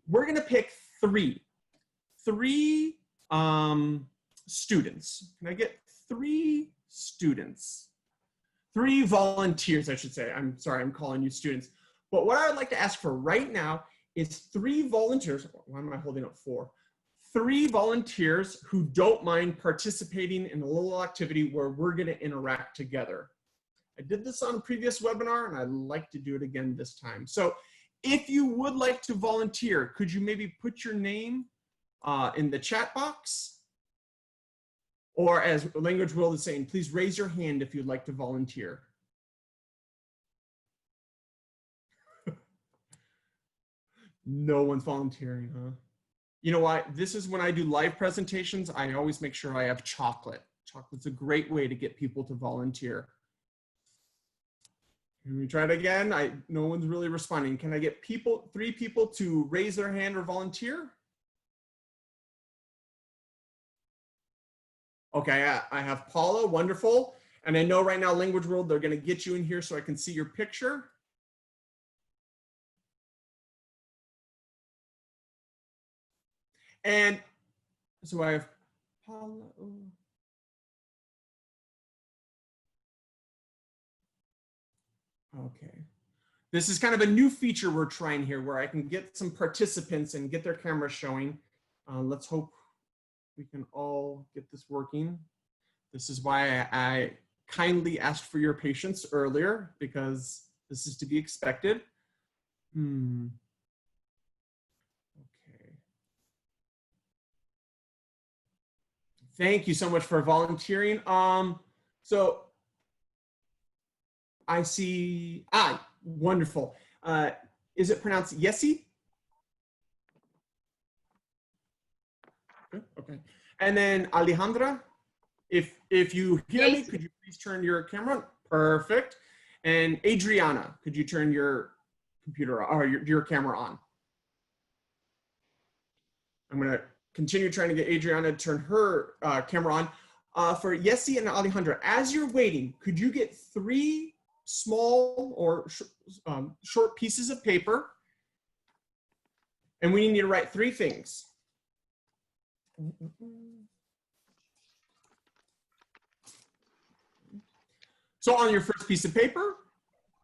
We're going to pick 3 students. Can I get 3 students? 3 volunteers, I should say. I'm sorry, I'm calling you students. But what I would like to ask for right now is 3 volunteers. Why am I holding up 4? 3 volunteers who don't mind participating in a little activity where we're going to interact together. I did this on a previous webinar, and I'd like to do it again this time. So if you would like to volunteer, could you maybe put your name in the chat box? Or as Language World is saying, please raise your hand if you'd like to volunteer. No one's volunteering, huh? You know what? This is when I do live presentations, I always make sure I have chocolate. Chocolate's a great way to get people to volunteer. Can we try it again? No one's really responding. Can I get 3 people to raise their hand or volunteer? Okay, I have Paula, wonderful. And I know right now, Language World, they're gonna get you in here so I can see your picture. And so I have Paula. Okay. This is kind of a new feature we're trying here where I can get some participants and get their camera showing. Let's hope we can all get this working. This is why I kindly asked for your patience earlier, because this is to be expected. Okay. Thank you so much for volunteering. So I see, wonderful. Is it pronounced Yessi? Okay. And then Alejandra, if you hear me, could you please turn your camera on? Perfect. And Adriana, could you turn your computer or your camera on? I'm gonna continue trying to get Adriana to turn her camera on. For Yessi and Alejandra, as you're waiting, could you get 3 small or short pieces of paper, and we need to write 3 things. So on your first piece of paper,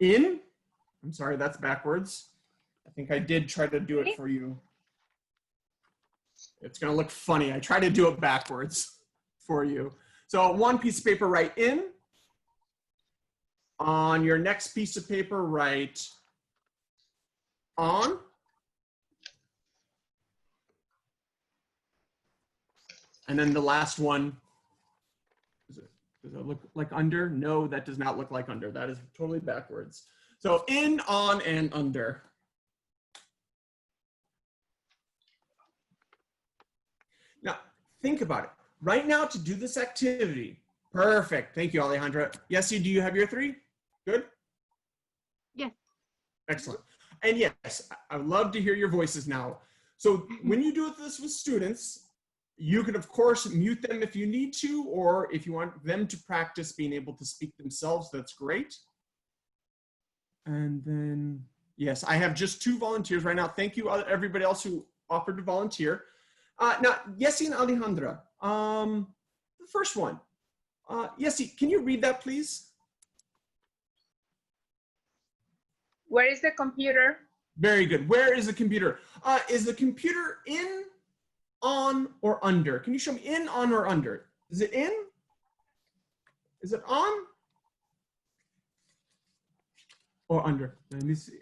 I'm sorry, that's backwards. I think I did try to do it for you. It's gonna look funny. I tried to do it backwards for you. So one piece of paper, write in. On your next piece of paper, write on. And then the last one, does it look like under? No, that does not look like under. That is totally backwards. So in, on, and under. Now, think about it. Right now, to do this activity, perfect. Thank you, Alejandra. Yessie, do you have your 3? Good? Yes. Excellent. And yes, I would love to hear your voices now. So when you do this with students, you can, of course, mute them if you need to, or if you want them to practice being able to speak themselves, that's great. And then, yes, I have just 2 volunteers right now. Thank you, everybody else who offered to volunteer. Now, Yessie and Alejandra, the first one. Yessie, can you read that, please? Where is the computer? Very good. Where is the computer? Is the computer in, on, or under? Can you show me in, on, or under? Is it in? Is it on? Or under? Let me see.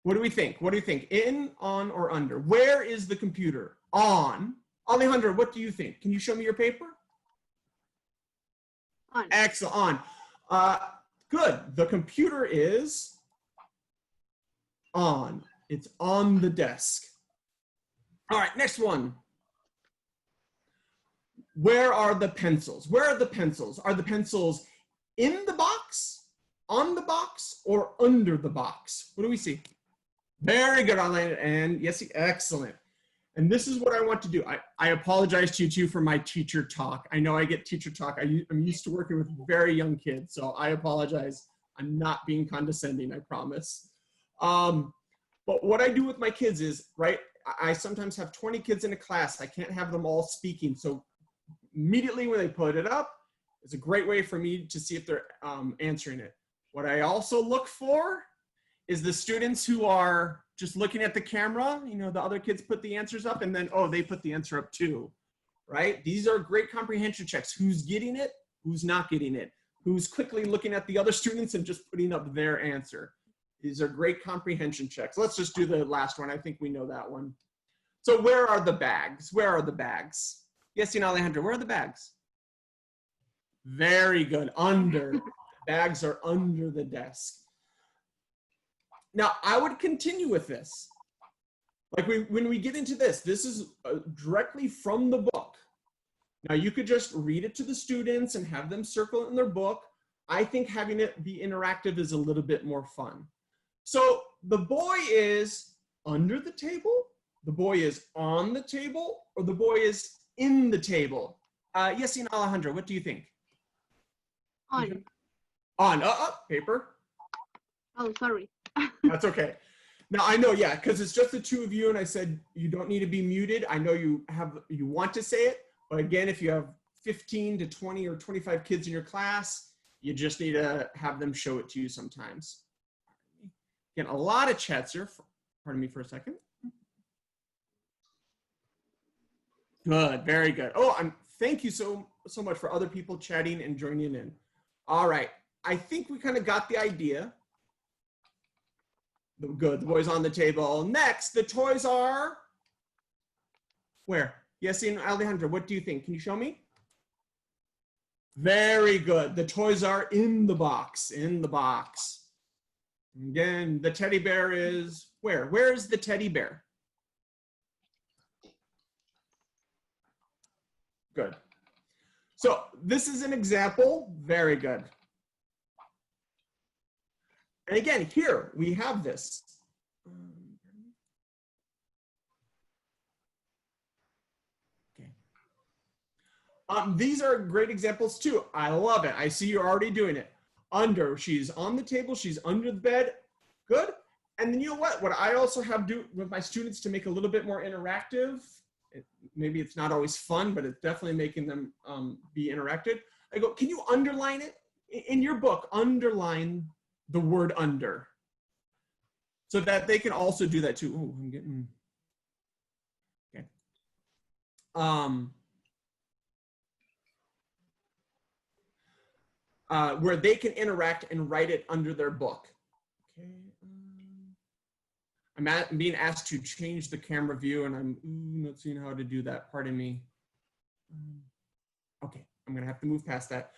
What do we think? What do you think? In, on, or under? Where is the computer? On. Alejandra, what do you think? Can you show me your paper? On. Excellent. On. Good. The computer is on. It's on the desk. All right, next one. Where are the pencils? Where are the pencils? Are the pencils in the box, on the box, or under the box? What do we see? Very good, Arlene, and yes, excellent. And this is what I want to do. I apologize to you too for my teacher talk. I know I get teacher talk. I'm used to working with very young kids, so I apologize. I'm not being condescending, I promise. But what I do with my kids is, right, I sometimes have 20 kids in a class. I can't have them all speaking. So immediately when they put it up, it's a great way for me to see if they're answering it. What I also look for is the students who are just looking at the camera. You know, the other kids put the answers up and then, oh, they put the answer up too, right? These are great comprehension checks. Who's getting it? Who's not getting it? Who's quickly looking at the other students and just putting up their answer? These are great comprehension checks. Let's just do the last one. I think we know that one. So where are the bags? Where are the bags? Yes, Alejandra, where are the bags? Very good, under. Bags are under the desk. Now, I would continue with this. Like when we get into this, this is directly from the book. Now, you could just read it to the students and have them circle it in their book. I think having it be interactive is a little bit more fun. So the boy is under the table, the boy is on the table, or the boy is in the table. Yes, Alejandra, what do you think? On. On, paper. Oh, sorry. That's okay. Now I know, yeah, because it's just the 2 of you, and I said you don't need to be muted. I know you want to say it, but again, if you have 15 to 20 or 25 kids in your class, you just need to have them show it to you sometimes. Again, a lot of chats here. Pardon me for a second. Good, very good. Oh, thank you so much for other people chatting and joining in. All right, I think we kind of got the idea. Good, the boys on the table. Next, the toys are where? Yes, Alejandra, what do you think? Can you show me? Very good. The toys are in the box, in the box. Again, the teddy bear is where? Where is the teddy bear? Good. So this is an example. Very good. And again, here we have this. Okay. These are great examples too. I love it. I see you're already doing it. Under, she's on the table, she's under the bed. Good. And then you know what I also have do with my students to make a little bit more interactive, maybe it's not always fun, but it's definitely making them be interactive. I go, can you underline it? In your book, underline the word under, so that they can also do that too. Oh, I'm getting, okay. Where they can interact and write it under their book. Okay. I'm being asked to change the camera view, and I'm not seeing how to do that. Pardon me. Okay, I'm gonna have to move past that.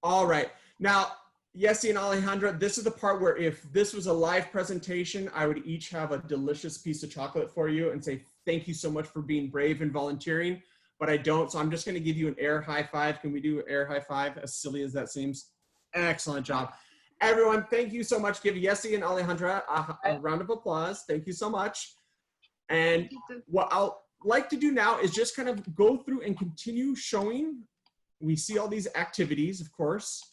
All right, now, Yessi and Alejandra, this is the part where if this was a live presentation, I would each have a delicious piece of chocolate for you and say, thank you so much for being brave and volunteering, but I don't, so I'm just gonna give you an air high five. Can we do air high five, as silly as that seems? Excellent job. Everyone, thank you so much. Give Yessi and Alejandra a round of applause. Thank you so much. And what I'll like to do now is just kind of go through and continue showing. We see all these activities, of course.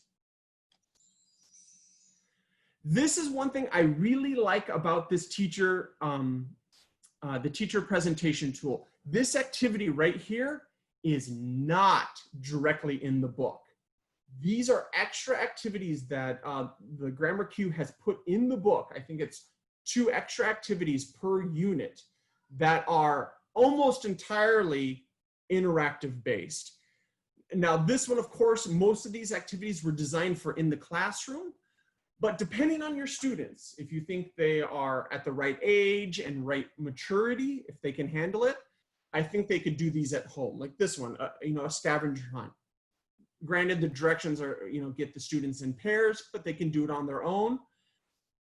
This is one thing I really like about this teacher, the teacher presentation tool. This activity right here is not directly in the book. These are extra activities that the Grammar Q has put in the book. I think it's 2 extra activities per unit that are almost entirely interactive based. Now this one, of course, most of these activities were designed for in the classroom, but depending on your students, if you think they are at the right age and right maturity, if they can handle it, I think they could do these at home. Like this one, you know, a scavenger hunt. Granted, the directions are, you know, get the students in pairs, but they can do it on their own.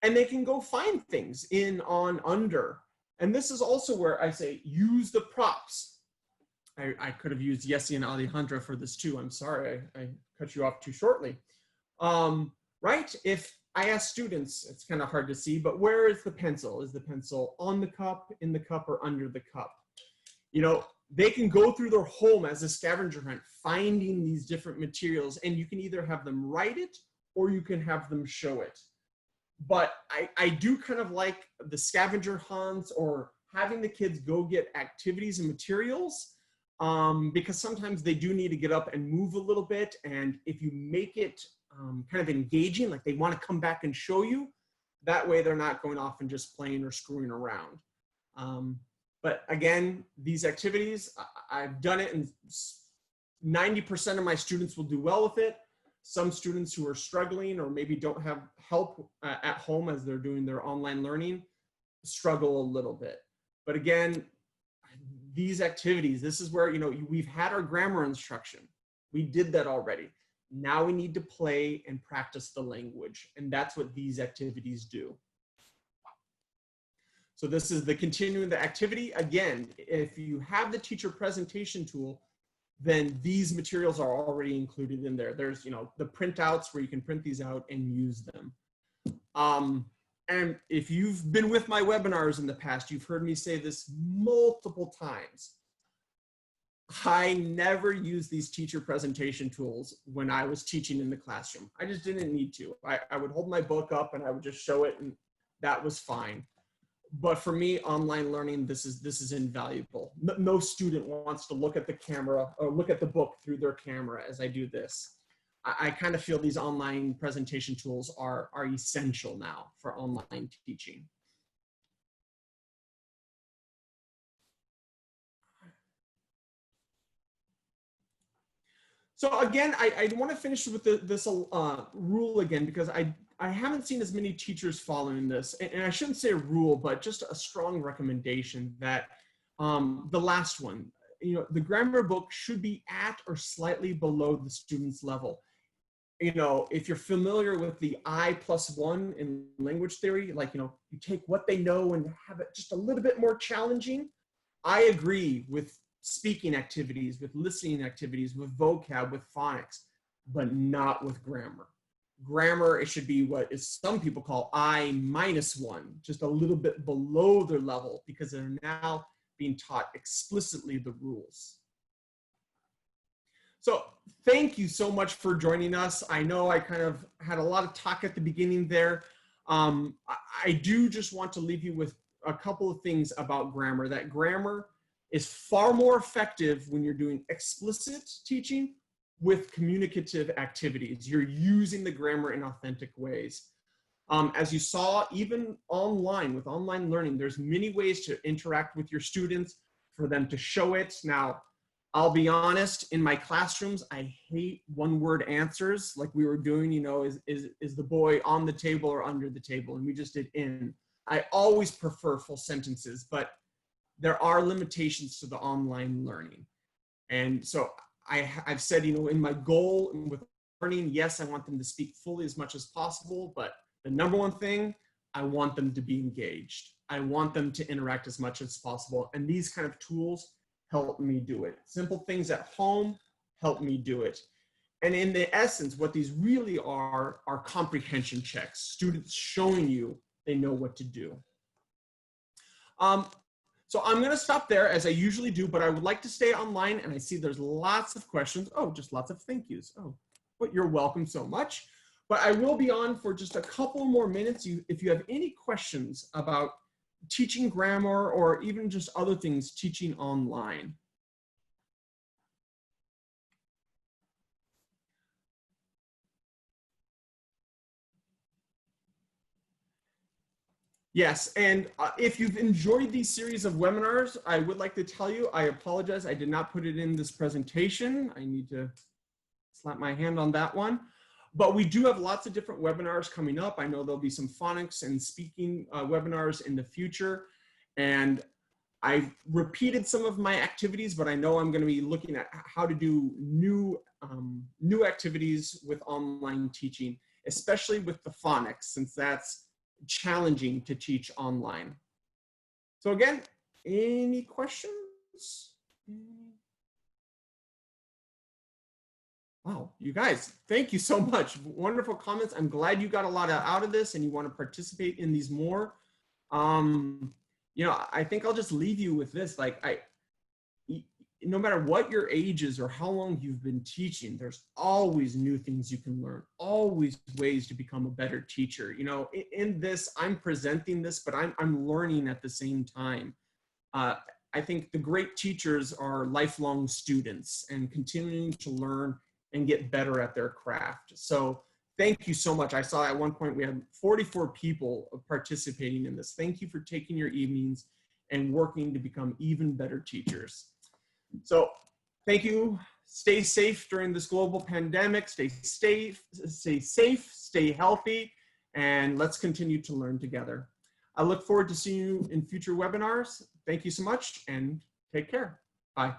And they can go find things in, on, under. And this is also where I say, use the props. I could have used Yessi and Alejandra for this too. I'm sorry, I cut you off too shortly. Right? If I ask students, it's kind of hard to see, but where is the pencil? Is the pencil on the cup, in the cup, or under the cup? You know, they can go through their home as a scavenger hunt, finding these different materials, and you can either have them write it or you can have them show it. But I do kind of like the scavenger hunts or having the kids go get activities and materials, because sometimes they do need to get up and move a little bit. And if you make it kind of engaging, like they want to come back and show you, that way they're not going off and just playing or screwing around. But again, these activities, I've done it and 90% of my students will do well with it. Some students who are struggling or maybe don't have help at home as they're doing their online learning struggle a little bit. But again, these activities, this is where, you know, we've had our grammar instruction. We did that already. Now we need to play and practice the language. And that's what these activities do. So this is the continuing the activity. Again, if you have the teacher presentation tool, then these materials are already included in there. There's, you know, the printouts where you can print these out and use them. And if you've been with my webinars in the past, you've heard me say this multiple times. I never used these teacher presentation tools when I was teaching in the classroom. I just didn't need to. I would hold my book up and I would just show it, and that was fine. But for me, online learning, this is invaluable. No student wants to look at the camera or look at the book through their camera as I do this. I kind of feel these online presentation tools are essential now for online teaching. So again, I want to finish with this rule again, because I haven't seen as many teachers following this, and I shouldn't say a rule, but just a strong recommendation that the last one, you know, the grammar book should be at or slightly below the student's level. You know, if you're familiar with the I+1 in language theory, like, you know, you take what they know and have it just a little bit more challenging. I agree with speaking activities, with listening activities, with vocab, with phonics, but not with grammar. Grammar, it should be what is some people call I-1, just a little bit below their level, because they're now being taught explicitly the rules. So thank you so much for joining us. I know I kind of had a lot of talk at the beginning there. I do just want to leave you with a couple of things about grammar. That grammar is far more effective when you're doing explicit teaching with communicative activities. You're using the grammar in authentic ways. As you saw, even online, with online learning, there's many ways to interact with your students for them to show it. Now, I'll be honest, in my classrooms, I hate one-word answers like we were doing, you know, is the boy on the table or under the table? And we just did in. I always prefer full sentences, but there are limitations to the online learning. And so I've said, you know, in my goal with learning, yes, I want them to speak fully as much as possible, but the number one thing, I want them to be engaged. I want them to interact as much as possible. And these kind of tools help me do it. Simple things at home help me do it. And in the essence, what these really are comprehension checks, students showing you they know what to do. So I'm gonna stop there as I usually do, but I would like to stay online, and I see there's lots of questions. Oh, just lots of thank yous. Oh, but you're welcome so much. But I will be on for just a couple more minutes. If you have any questions about teaching grammar or even just other things teaching online. Yes, and if you've enjoyed these series of webinars, I would like to tell you, I apologize, I did not put it in this presentation. I need to slap my hand on that one. But we do have lots of different webinars coming up. I know there'll be some phonics and speaking webinars in the future. And I've repeated some of my activities, but I know I'm going to be looking at how to do new activities with online teaching, especially with the phonics, since that's challenging to teach online. So again, any questions? Wow, you guys, thank you so much. Wonderful comments. I'm glad you got a lot out of this and you want to participate in these more. You know, I think I'll just leave you with this. Like, no matter what your age is or how long you've been teaching, there's always new things you can learn, always ways to become a better teacher. You know, in this, I'm presenting this, but I'm learning at the same time. I think the great teachers are lifelong students and continuing to learn and get better at their craft. So thank you so much. I saw at one point we had 44 people participating in this. Thank you for taking your evenings and working to become even better teachers. So thank you. Stay safe during this global pandemic. Stay safe, stay healthy, and let's continue to learn together. I look forward to seeing you in future webinars. Thank you so much and take care. Bye.